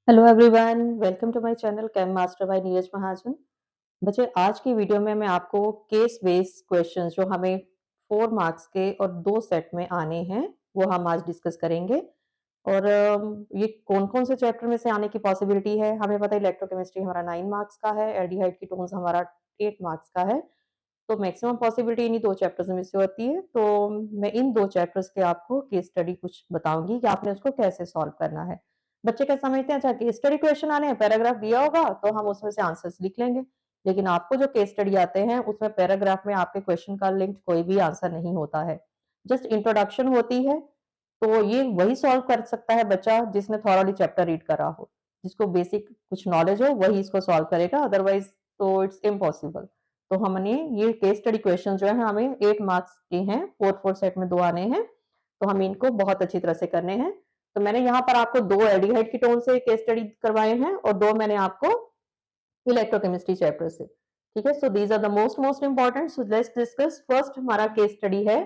Hello everyone, welcome to my channel Chem Master by Neeraj Mahajan. बच्चे, आज की वीडियो में मैं आपको केस बेस्ड क्वेश्चंस जो हमें 4 मार्क्स के और 2 सेट में आने हैं, वो हम आज डिस्कस करेंगे। और ये कौन-कौन से चैप्टर में से आने की पॉसिबिलिटी है? हमें पता है इलेक्ट्रोकेमिस्ट्री हमारा 9 मार्क्स का है, एल्डिहाइड कीटोन्स हमारा 8 मार्क्स का है। तो मैक्सिमम पॉसिबिलिटी इन्हीं 2 चैप्टर्स में से होती है। तो मैं इन 2 चैप्टर्स के आपको केस स्टडी कुछ बताऊँगी कि आपने उसको कैसे सॉल्व करना है। बच्चे क्या समझते हैं, अच्छा केस स्टडी क्वेश्चन आने हैं, पैराग्राफ दिया होगा तो हम उसमें से आंसर्स लिख लेंगे। लेकिन आपको जो केस स्टडी आते हैं उसमें पैराग्राफ में आपके क्वेश्चन का लिंक्ड कोई भी आंसर नहीं होता है। जस्ट इंट्रोडक्शन होती है। तो ये वही सॉल्व कर सकता है बच्चा जिसने थॉरोली चैप्टर रीड करा हो, जिसको बेसिक कुछ नॉलेज हो, वही इसको सॉल्व करेगा, अदरवाइज़ तो इट्स इम्पॉसिबल। तो हमने ये केस स्टडी क्वेश्चन जो है हमें 8 मार्क्स के हैं, 4-4 सेट में 2 आने हैं, तो हमें इनको बहुत अच्छी तरह से करने हैं। तो मैंने यहाँ पर आपको 2 एल्डिहाइड कीटोन से केस स्टडी करवाए हैं और 2 मैंने आपको इलेक्ट्रोकेमिस्ट्री चैप्टर से। ठीक है? So these are the most important, so let's discuss. First हमारा केस स्टडी है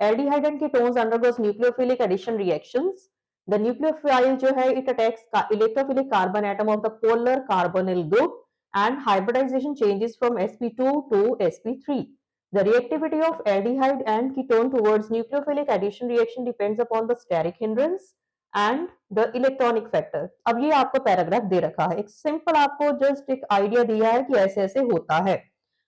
aldehyde and ketones undergoes nucleophilic addition reactions. The nucleophile जो है इट अटैक्स का electrophilic carbon atom of the polar carbonyl group and hybridization changes from sp2 to sp3. The reactivity of aldehyde and ketone towards nucleophilic addition reaction depends upon the steric hindrance and the electronic factor. अब ये आपको paragraph दे रखा है, एक simple आपको just एक idea दिया है कि ऐसे ऐसे होता है।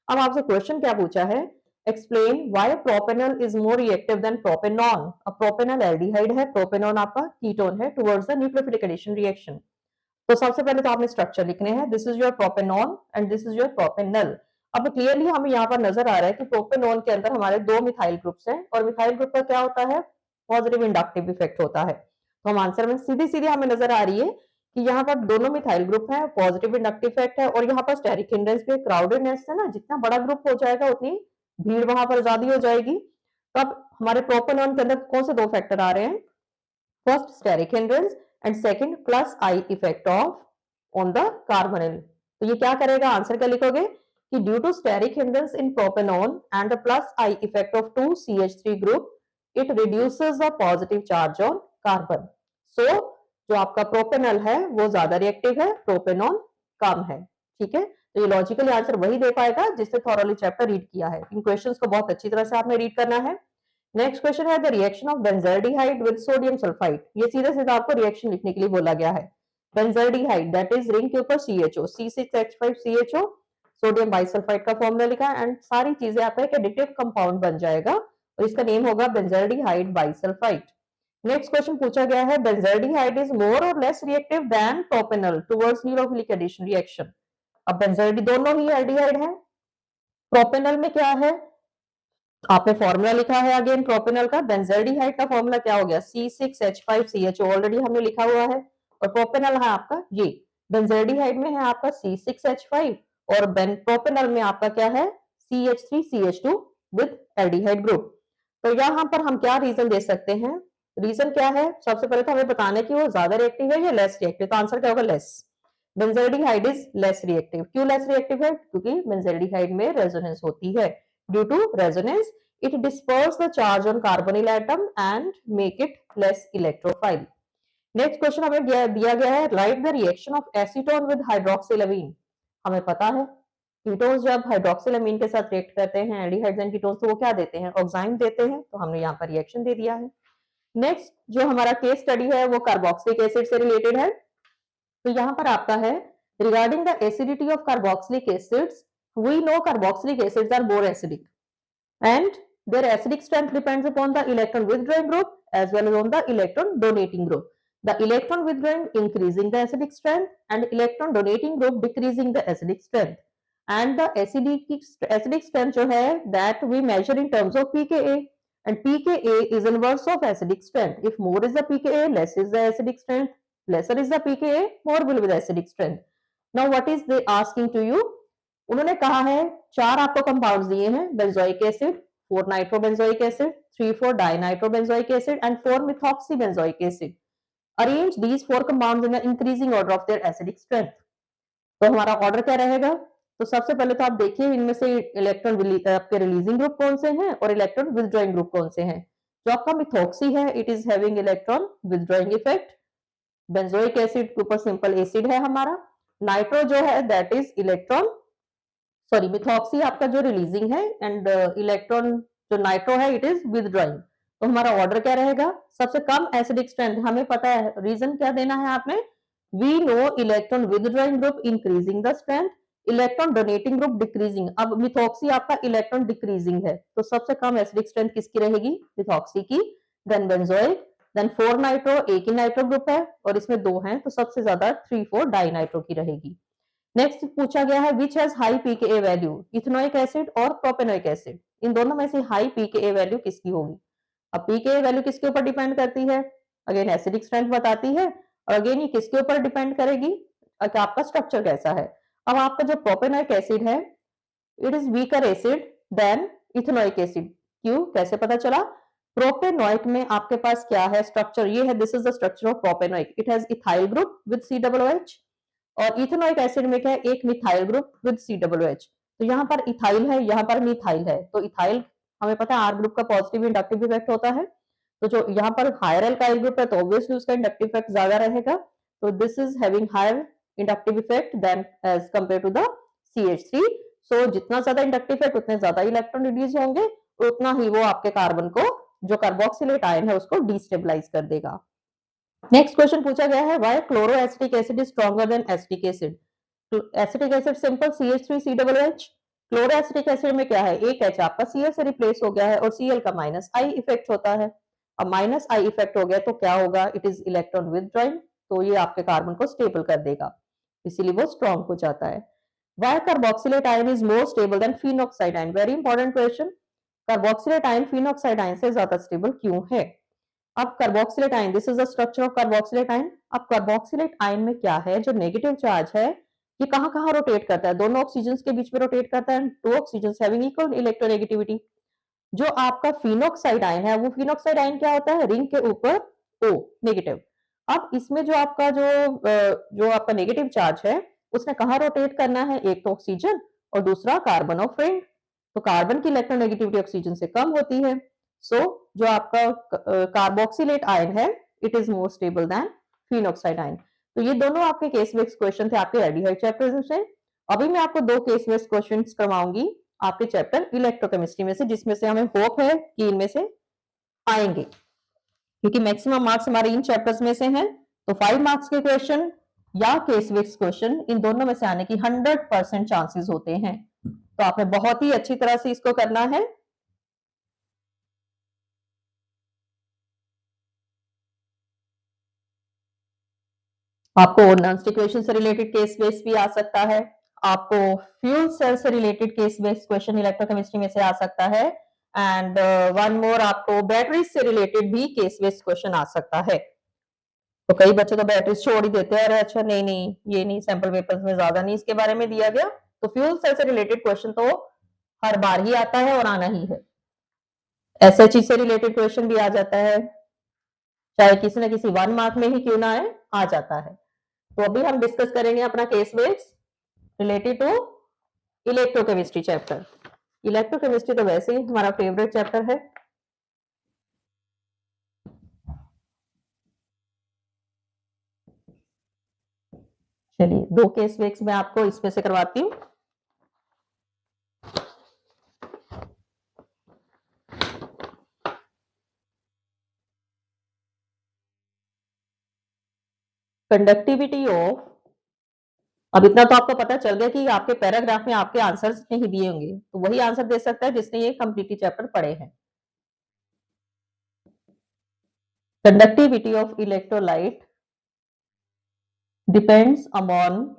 अब आपसे क्वेश्चन क्या पूछा है, explain why propanol is more reactive than propanone. अब प्रोपेनॉल एल्डिहाइड है, प्रोपेनॉन आपका कीटोन है towards the nucleophilic addition reaction. तो सबसे पहले तो आपने स्ट्रक्चर लिखने हैं, this is your propanone and this is your propanal. अब क्लियरली हमें यहाँ पर नजर आ रहा है कि प्रोपेनॉन के अंदर हमारे 2 मिथाइल ग्रुप्स हैं और मिथाइल ग्रुप का क्या होता है, पॉजिटिव इंडक्टिव इफेक्ट होता है। तो हम आंसर में सीधी सीधी हमें नजर आ रही है कि यहाँ पर दोनों मिथाइल ग्रुप है, पॉजिटिव इंडक्टिव इफेक्ट है और यहाँ पर स्टेरिक हिंड्रेंस भी, क्राउडेडनेस है ना, जितना बड़ा ग्रुप हो जाएगा उतनी भीड़ वहां पर ज्यादा हो जाएगी। तो अब हमारे प्रोपेनॉन के अंदर कौन से 2 फैक्टर आ रहे हैं, first steric hindrance and second plus I effect of on the carbonyl। तो ये क्या करेगा, आंसर क्या लिखोगे कि due to steric hindrance in propanone and the plus I effect of 2CH3 group it reduces the positive charge on carbon। so जो आपका propanal है वो ज्यादा रिएक्टिव है, प्रोपेनॉन कम है। ठीक है, तो ये लॉजिकली आंसर वही दे पाएगा जिसने थॉरोली चैप्टर रीड किया है। इन क्वेश्चंस को बहुत अच्छी तरह से आपने रीड करना है। नेक्स्ट क्वेश्चन है the reaction of benzaldehyde with sodium sulphide. ये सीधा सीधा आपको रिएक्शन लिखने के लिए बोला गया है। बेंजल्डिहाइड दैट इज रिंग के ऊपर CHO, C6H5CHO, सोडियम बाइसल्फाइड का फॉर्मूला लिखा है एंड सारी चीजें आपका एक एडिटिव कंपाउंड बन जाएगा और इसका नेम होगा बेंजल्डिहाइड बाइसल्फाइड। नेक्स्ट क्वेश्चन पूछा गया है बेंजल्डिहाइड इज मोर और less reactive than propanol towards nucleophilic addition reaction. अब बेंजल्डी दोनों ही एल्डिहाइड है, प्रोपेनॉल में क्या है, आपने फॉर्मूला लिखा है अगेन प्रोपेनॉल का, बेंजल्डिहाइड का फॉर्मूला क्या हो गया, C6H5CHO, ऑलरेडी हमने लिखा हुआ है। और प्रोपेनॉल है आपका ये, बेंजल्डिहाइड में है आपका C6H5 और प्रोपेनॉल में आपका क्या है, CH3CH2 विद एल्डिहाइड ग्रुप। तो यहाँ पर हम क्या रीजन दे सकते हैं, रीजन क्या है, सबसे पहले तो हमें बताना है कि वो ज्यादा रिएक्टिव है या लेस रिएक्टिव। तो आंसर क्या होगा, less. Benzaldehyde is less reactive. क्यों लेस रिएक्टिव है, क्योंकि बेंजल्डिहाइड में रेजोनेंस होती है। Due to resonance, it disperses the charge on carbonyl atom and make it less electrophile। Next question हमें दिया गया है right the reaction of acetone with hydroxylamine. हमें पता है कीटोन्स जब हाइड्रोक्सिलामीन के साथ रिएक्ट करते हैं एल्डिहाइड्स एंड कीटोन्स, तो वो क्या देते हैं, ऑक्साइन देते हैं। तो हमने यहाँ पर रिएक्शन दे दिया है। नेक्स्ट जो हमारा केस स्टडी है वो कार्बोक्सिलिक एसिड से रिलेटेड है। तो यहाँ पर आपका है regarding the acidity of carboxylic acids, we know carboxylic acids are more acidic and their acidic strength depends upon the electron withdrawing group as well as on the electron donating group. The electron withdrawing increasing the acidic strength and electron donating group decreasing the acidic strength, and the acidic strength जो है that we measure in terms of pKa, and pKa is inverse of acidic strength. If more is the pKa, less is the acidic strength, lesser is the pKa, more will be the acidic strength. Now what is they asking to you, उन्होंने कहा है 4 आपको compounds दिए हैं, benzoic acid, 4 nitrobenzoic acid, 3 4 dinitrobenzoic acid and 4 methoxybenzoic acid. Arrange these 4 compounds in the increasing order of their acidic strength. तो हमारा order क्या रहेगा, तो सबसे पहले तो आप देखिए इनमें से इलेक्ट्रॉन आपके रिलीजिंग ग्रुप कौन से हैं और इलेक्ट्रॉन विथड्रॉइंग ग्रुप कौन से हैं। जो आपका मिथॉक्सी है it is having electron withdrawing effect, benzoic acid के ऊपर सिंपल एसिड है हमारा। नाइट्रो जो है that is electron, sorry methoxy आपका जो रिलीजिंग है, एंड इलेक्ट्रॉन जो नाइट्रो है इट इज विदड्रॉइंग। तो हमारा ऑर्डर क्या रहेगा, सबसे कम एसिडिक स्ट्रेंथ, हमें पता है रीजन क्या देना है आपने, we know electron withdrawing group increasing the strength, electron donating group decreasing. अब मिथॉक्सी आपका इलेक्ट्रॉन डिक्रीजिंग है, तो सबसे कम एसिडिक स्ट्रेंथ किसकी रहेगी, मिथॉक्सी की। देन बेंजोइक, देन 4 नाइट्रो, एक ही नाइट्रो ग्रुप है और इसमें दो हैं, तो सबसे ज्यादा 3,4 डाई नाइट्रो की रहेगी। नेक्स्ट पूछा गया है which has high pKa value, ethanoic acid और प्रोपेनोइक एसिड, इन दोनों में से हाई पीकेए वैल्यू किसकी होगी। अब पीकेए वैल्यू किसके ऊपर डिपेंड करती है, अगेन एसिडिक स्ट्रेंथ बताती है, और अगेन ये किसके ऊपर डिपेंड करेगी कि आपका स्ट्रक्चर कैसा है। अब आपका जो प्रोपेनोइक एसिड है it is weaker acid than ethanoic acid. क्यों, कैसे पता चला, प्रोपेनोइक में आपके पास क्या है स्ट्रक्चर, ये है, this is the structure of propanoic, it has ethyl group with COOH, और इथेनोइक एसिड में क्या है, एक मिथाइल ग्रुप विद COOH। तो यहाँ पर इथाइल है, यहाँ पर मिथाइल है, तो इथाइल हमें पता है आर ग्रुप का पॉजिटिव इंडक्टिव इफेक्ट होता है, तो जो यहाँ पर हायर एल्काइल ग्रुप है तो ऑब्वियसली उसका इंडक्टिव इफेक्ट ज्यादा रहेगा, तो this is having higher inductive effect than as compared to the CH3। So जितना ज्यादा इंडक्टिव इफेक्ट उतने ज्यादा इलेक्ट्रॉन रिड्यूस होंगे, उतना ही वो आपके कार्बन को, जो कार्बोक्सिलेट आयन है उसको डिस्टेबलाइज कर देगा। नेक्स्ट क्वेश्चन पूछा गया है why chloro acetic acid is stronger than acetic acid. Acetic acid simple CH3COOH, chloro acetic acid में क्या है, एक H आपका Cl से रिप्लेस हो गया है और Cl का माइनस आई इफेक्ट होता है। अब माइनस आई इफेक्ट हो गया तो क्या होगा, इट इज इलेक्ट्रॉन विदड्रॉइंग, तो ये आपके कार्बन को स्टेबल कर देगा, इसीलिए वो स्ट्रॉन्ग हो जाता है। Why carboxylate ion is more stable then phenoxide ion, very important question, carboxylate ion phenoxide ion से ज्यादा स्टेबल क्यों है। अब carboxylate ion, this is the structure of carboxylate ion. अब कार्बोक्सिलेट आयन में क्या है, जो नेगेटिव चार्ज है ये कहाँ कहाँ रोटेट करता है, दोनों ऑक्सीजन के बीच में रोटेट करता है, two oxygen having equal electronegativity. जो आपका फिनोक्साइड आयन है, वो फिनोक्साइड आयन क्या होता है, रिंग के ऊपर O नेगेटिव। अब इसमें जो आपका जो आपका नेगेटिव चार्ज है उसने कहाँ रोटेट करना है, एक तो ऑक्सीजन और दूसरा कार्बन ऑफ रिंग, तो कार्बन की इलेक्ट्रोनेगेटिविटी ऑक्सीजन से कम होती है। सो जो आपका कार्बोक्सिलेट आयन है it is more stable then phenoxide ion. तो ये दोनों आपके केस बेस्ड क्वेश्चन थे आपके एल्डिहाइड चैप्टर से। अभी मैं आपको दो केस बेस्ड क्वेश्चन करवाऊंगी आपके चैप्टर इलेक्ट्रोकेमिस्ट्री में से, जिसमें से हमें होप है कि इनमें से आएंगे, क्योंकि मैक्सिमम मार्क्स हमारे इन चैप्टर्स में से हैं। तो 5 मार्क्स के क्वेश्चन या केस बेस्ड क्वेश्चन, इन दोनों में से आने की 100% चांसेस होते हैं, तो आपने बहुत ही अच्छी तरह से इसको करना है। आपको नॉन स्टिक क्वेश्चन से रिलेटेड केस बेस भी आ सकता है, आपको फ्यूल सेल से related case based question electrochemistry में से आ सकता है, एंड वन मोर आपको बैटरीज से रिलेटेड भी केस बेस्ड क्वेश्चन आ सकता है। तो कई बच्चे तो बैटरीज छोड़ ही देते हैं, अरे अच्छा नहीं नहीं ये नहीं, सैंपल पेपर्स में ज्यादा नहीं इसके बारे में दिया गया, तो फ्यूल सेल से रिलेटेड क्वेश्चन तो हर बार ही आता है और आना ही है। एसएचई से रिलेटेड क्वेश्चन भी आ जाता है, चाहे किसी न किसी 1 मार्क में ही क्यों ना आए, आ जाता है। तो अभी हम डिस्कस करेंगे अपना case based related to electrochemistry chapter. Electrochemistry तो वैसे ही हमारा फेवरेट चैप्टर है। चलिए दो केस बेस्ड मैं आपको इसमें से करवाती हूँ। कंडक्टिविटी ऑफ, अब इतना तो आपको पता चल गया कि आपके पैराग्राफ में आपके आंसर्स नहीं दिए होंगे, तो वही आंसर दे सकता है जिसने ये कंप्लीटली चैप्टर पढ़े हैं। Conductivity of electrolyte depends upon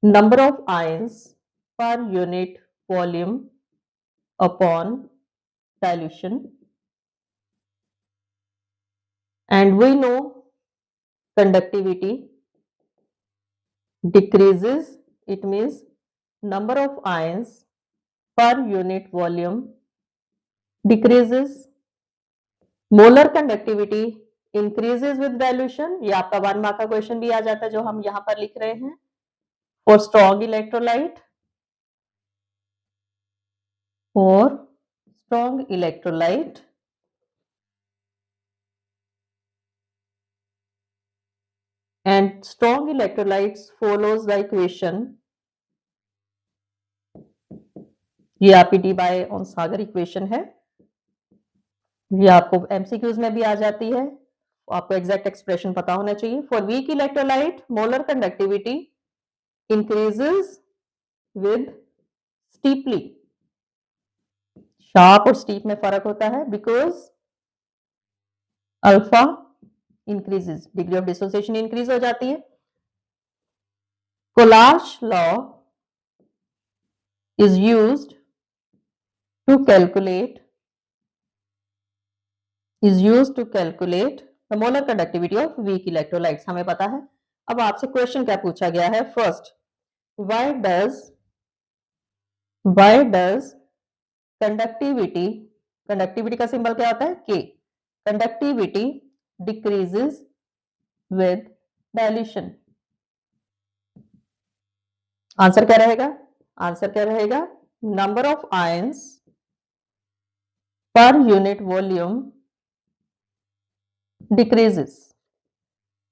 number of ions per unit volume upon dilution, and we know conductivity decreases, it means number of ions per unit volume decreases, molar conductivity increases with dilution, ये आपका 1 mark का question भी आ जाता है जो हम यहाँ पर लिख रहे हैं। For strong electrolyte, for strong electrolyte, the and strong electrolytes follows the equation, ये आपकी Debye Onsager equation है, ये आपको एमसीक्यूज में भी आ जाती है, आपको एग्जैक्ट एक्सप्रेशन पता होना चाहिए। For weak electrolyte molar conductivity increases with steeply, sharp और स्टीप में फर्क होता है, because alpha increases, degree of dissociation increase हो जाती है। Kohlrausch law is used to calculate the molar conductivity of weak electrolytes, हमें पता है। अब आपसे क्वेश्चन क्या पूछा गया है, फर्स्ट व्हाई डज कंडक्टिविटी का सिंबल क्या होता है, के, conductivity decreases with dilution. Answer क्या रहेगा, number of ions per unit volume decreases.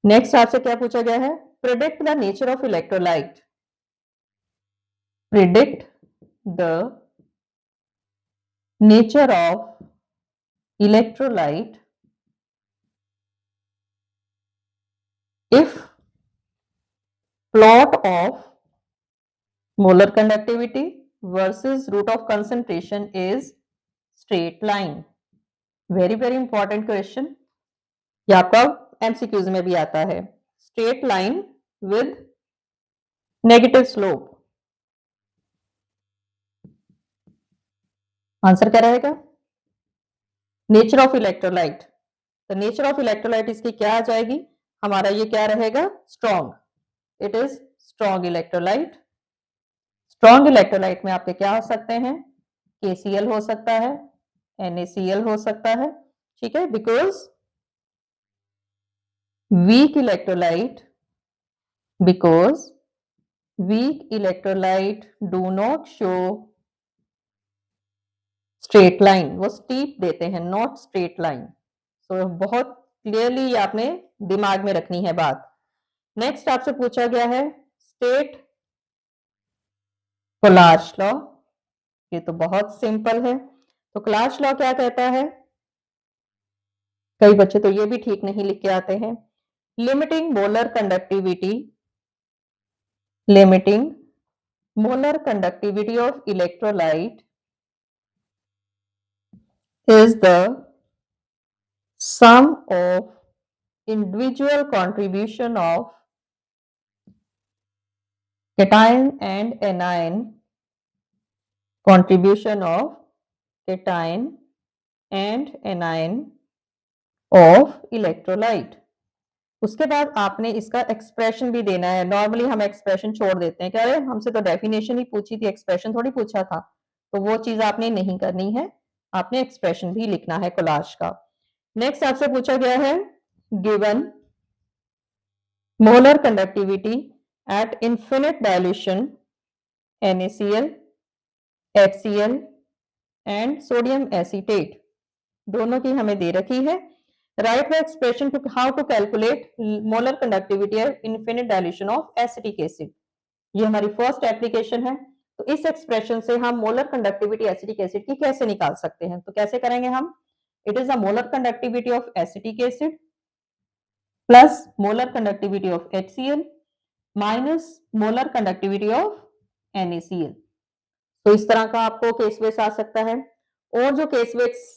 Next आपसे क्या पूछा गया है, predict the nature of electrolyte, predict the nature of electrolyte if plot of molar conductivity versus root of concentration is straight line। Very very important question, ये आपका MCQs में भी आता है। Straight line with negative slope, answer क्या रहेगा, nature of electrolyte. तो nature of electrolyte इसकी क्या आ जाएगी, हमारा ये क्या रहेगा, strong, it is strong electrolyte. Strong electrolyte में आपके क्या हो सकते हैं, KCl हो सकता है, NaCl हो सकता है, ठीक है, because weak electrolyte do not show straight line, वो स्टीप देते हैं, नॉट स्ट्रेट लाइन। तो बहुत क्लियरली आपने दिमाग में रखनी है बात। नेक्स्ट आपसे पूछा गया है स्टेट कोलाश लॉ, ये तो बहुत सिंपल है। तो कोलाश लॉ क्या कहता है, कई बच्चे तो ये भी ठीक नहीं लिख के आते हैं, limiting molar conductivity of electrolyte is the sum of individual contribution of cation and anion, of electrolyte। उसके बाद आपने इसका एक्सप्रेशन भी देना है। नॉर्मली हम एक्सप्रेशन छोड़ देते हैं, क्या है, हमसे तो डेफिनेशन ही पूछी थी, एक्सप्रेशन थोड़ी पूछा था, तो वो चीज आपने नहीं करनी है, आपने एक्सप्रेशन भी लिखना है कोलाश का। नेक्स्ट आपसे पूछा गया है given molar conductivity at infinite dilution NaCl, HCl and sodium acetate, दोनों की हमें दे रखी है। Right the expression to how to calculate molar conductivity at infinite dilution of acetic acid, ये हमारी फर्स्ट एप्लीकेशन है। तो इस एक्सप्रेशन से हम मोलर कंडक्टिविटी एसिटिक एसिड की कैसे निकाल सकते हैं, तो कैसे करेंगे हम, it is the molar conductivity of acetic acid plus molar conductivity of HCl minus molar conductivity of NaCl। तो इस तरह का आपको केस बेस आ सकता है। और जो केस बेस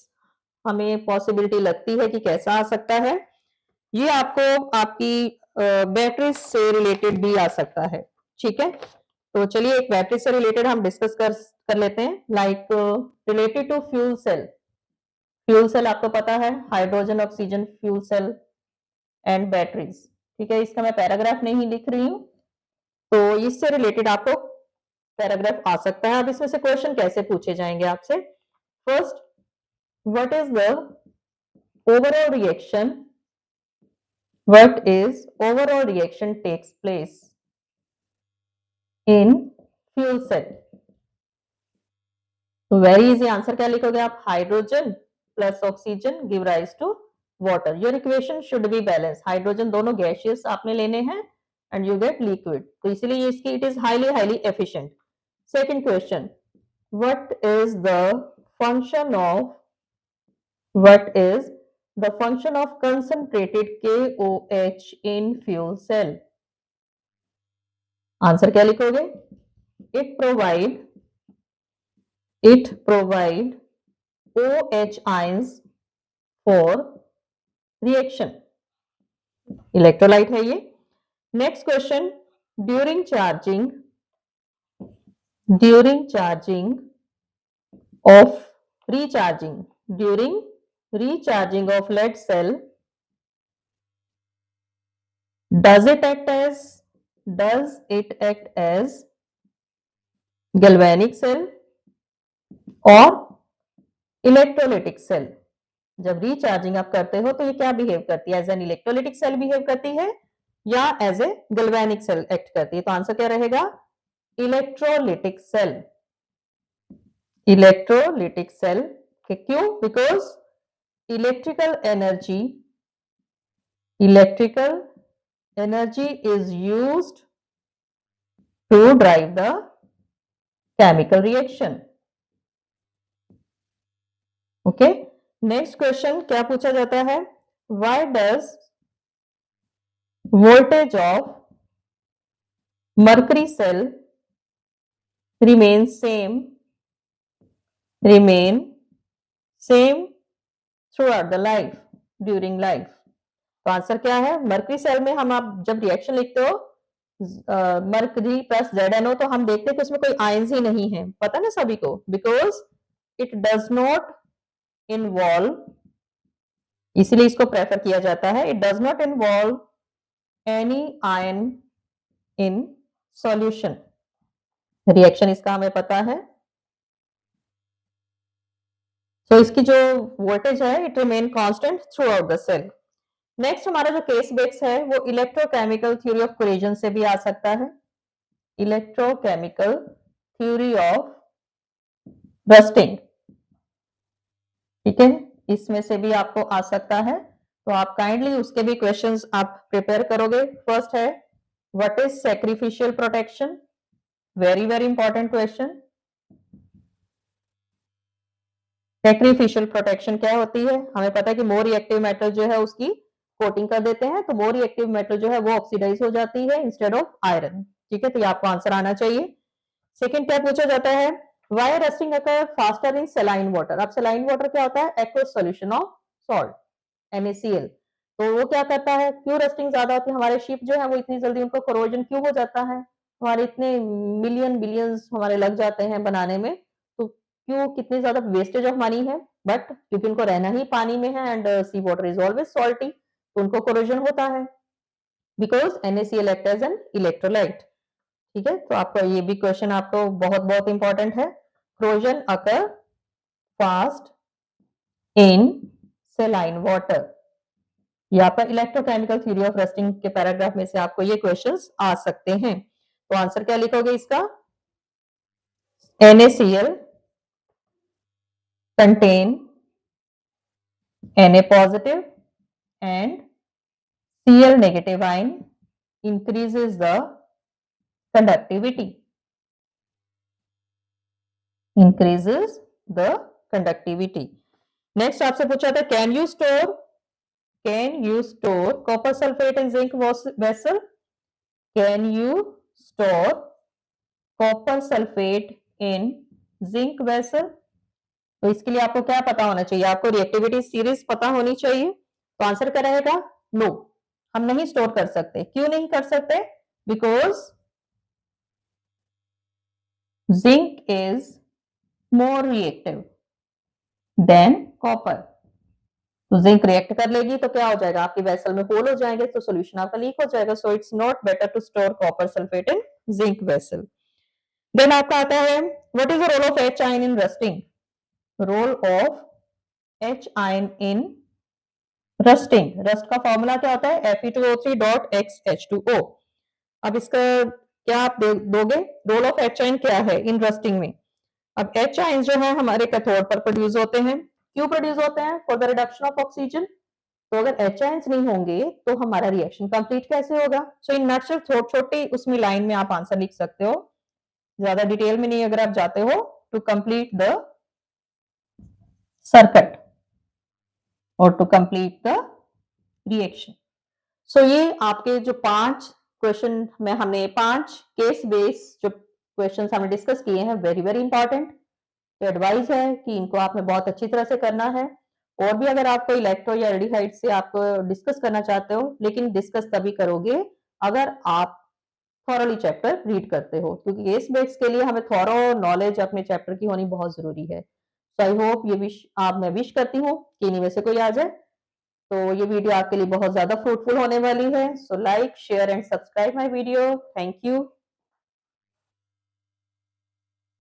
हमें पॉसिबिलिटी लगती है कि कैसा आ सकता है, ये आपको आपकी बैटरी से रिलेटेड भी आ सकता है, ठीक है। तो चलिए एक बैटरी से रिलेटेड हम डिस्कस कर लेते हैं, like related to fuel cell आपको पता है, hydrogen oxygen fuel cell and batteries, ठीक है। इसका मैं पैराग्राफ नहीं लिख रही हूं, तो इससे रिलेटेड आपको पैराग्राफ आ सकता है। अब इसमें से क्वेश्चन कैसे पूछे जाएंगे आपसे, first what is overall reaction takes place in fuel cell। तो वेरी इजी आंसर क्या लिखोगे आप, hydrogen plus oxygen give rise to water. Your equation should be balance. Hydrogen दोनों गैसियस आपने लेने हैं एंड यू गेट लिक्विड, तो इसलिए इसकी it is highly efficient. Second question, what is the function of what is the function of concentrated KOH in fuel cell? Answer क्या लिखोगे? it provide OH ions for reaction. Electrolyte है ये। Next question, during charging of recharging of lead cell, does it act as galvanic cell और electrolytic cell? जब recharging आप करते हो तो ये क्या बिहेव करती है? As an electrolytic cell behave करती है या as a galvanic cell act करती है? तो आंसर क्या रहेगा? Electrolytic cell. Electrolytic cell. क्यों? Because electrical energy is used to drive the chemical reaction. Okay, next question क्या पूछा जाता है? Why does voltage of mercury cell remain same throughout the life, during life? तो answer क्या है? Mercury cell में हम आप जब रिएक्शन लिखते हो मर्करी प्लस ZnO तो हम देखते हैं कि उसमें कोई आयंस ही नहीं है, पता ना सभी को, because it does not involve, इसलिए इसको प्रेफर किया जाता है। It does not involve any ion in solution. Reaction इसका हमें पता है, तो इसकी जो वोल्टेज है it remain constant throughout the cell. Next हमारा जो केस बेस है वो इलेक्ट्रोकेमिकल थ्योरी ऑफ कोलिजन से भी आ सकता है। इलेक्ट्रोकेमिकल थ्योरी ऑफ रस्टिंग, ठीक है, इसमें से भी आपको आ सकता है, तो आप काइंडली उसके भी क्वेश्चंस आप प्रिपेयर करोगे। फर्स्ट है what is sacrificial protection? Very very important question. Sacrificial protection क्या होती है? हमें पता है कि मोर रिएक्टिव मेटल जो है उसकी कोटिंग कर देते हैं, तो मोर रिएक्टिव मेटल जो है वो ऑक्सीडाइज हो जाती है इंस्टेड ऑफ आयरन, ठीक है, तो ये आपको आंसर आना चाहिए। सेकंड क्या पूछा जाता है? Why rusting occur faster in saline water? अब सेलाइन वाटर क्या होता है? Aqueous solution of salt, NaCl। तो वो क्या करता है? क्यों रस्टिंग ज्यादा होती है? हमारे शिप जो है वो इतनी जल्दी उनको कोरोजन क्यों हो जाता है? हमारे इतने मिलियन बिलियंस हमारे लग जाते हैं बनाने में, तो क्यों, कितनी ज्यादा वेस्टेज ऑफ मनी है? बट क्योंकि उनको रहना ही पानी में है and sea water is always salty, तो उनको कोरोजन होता है because NaCl act as an electrolyte, ठीक है। तो आपका ये भी क्वेश्चन आपको बहुत बहुत इंपॉर्टेंट है। Corrosion occur fast in saline water, ये आपका इलेक्ट्रोकेमिकल थ्योरी ऑफ रस्टिंग के पैराग्राफ में से आपको ये क्वेश्चंस आ सकते हैं। तो आंसर क्या लिखोगे इसका? NaCl contain Na positive and Cl negative ion increases the conductivity. Next आपसे पूछा था can you store copper sulphate in zinc vessel? Can you store copper sulphate in zinc vessel? तो इसके लिए आपको क्या पता होना चाहिए? आपको रिएक्टिविटी सीरीज पता होनी चाहिए। तो आंसर क्या रहेगा? नो, हम नहीं स्टोर कर सकते। क्यों नहीं कर सकते? Because zinc is more reactive than copper. तो जिंक रिएक्ट कर लेगी तो क्या हो जाएगा? आपकी वेसल में होल हो जाएंगे, तो सॉल्यूशन आपका लीक हो जाएगा। So it's not better to store copper sulphate in zinc vessel. Then आपका आता है what is the role of H ion in rusting? Role of H ion in rusting, rust का फॉर्मूला क्या होता है? Fe2O3.XH2O। अब इसका क्या आप दोगे? रोल ऑफ H आयन क्या है इन रस्टिंग में? अब H आयन जो है हमारे कैथोड पर प्रोड्यूस होते हैं। क्यों प्रोड्यूस होते हैं? For the reduction of oxygen, तो अगर एच आयंस नहीं होंगे तो हमारा रिएक्शन कंप्लीट कैसे होगा? सो इन नटशेल छोटी उसमें लाइन में आप आंसर लिख सकते हो, ज्यादा डिटेल में नहीं अगर आप जाते हो, टू कंप्लीट द सर्किट और टू कंप्लीट द रिएक्शन। सो ये आपके जो 5 क्वेश्चन में हमने 5 केस बेस्ड जो क्वेश्चंस हमने डिस्कस किए हैं, वेरी वेरी इंपॉर्टेंट। तो एडवाइस है कि इनको आपने बहुत अच्छी तरह से करना है। और भी अगर आपको इलेक्ट्रो या एल्डिहाइड से आप डिस्कस करना चाहते हो, लेकिन डिस्कस तभी करोगे अगर आप थॉरली चैप्टर रीड करते हो, क्योंकि केस बेस्ड के लिए हमें थॉरो नॉलेज अपने चैप्टर की होनी बहुत जरूरी है। सो आई होप ये विश मैं विश करती हूँ कि इन्हीं में से कोई आ जाए। तो ये वीडियो आपके लिए बहुत ज्यादा फ्रूटफुल होने वाली है। So like share and subscribe my video. Thank you.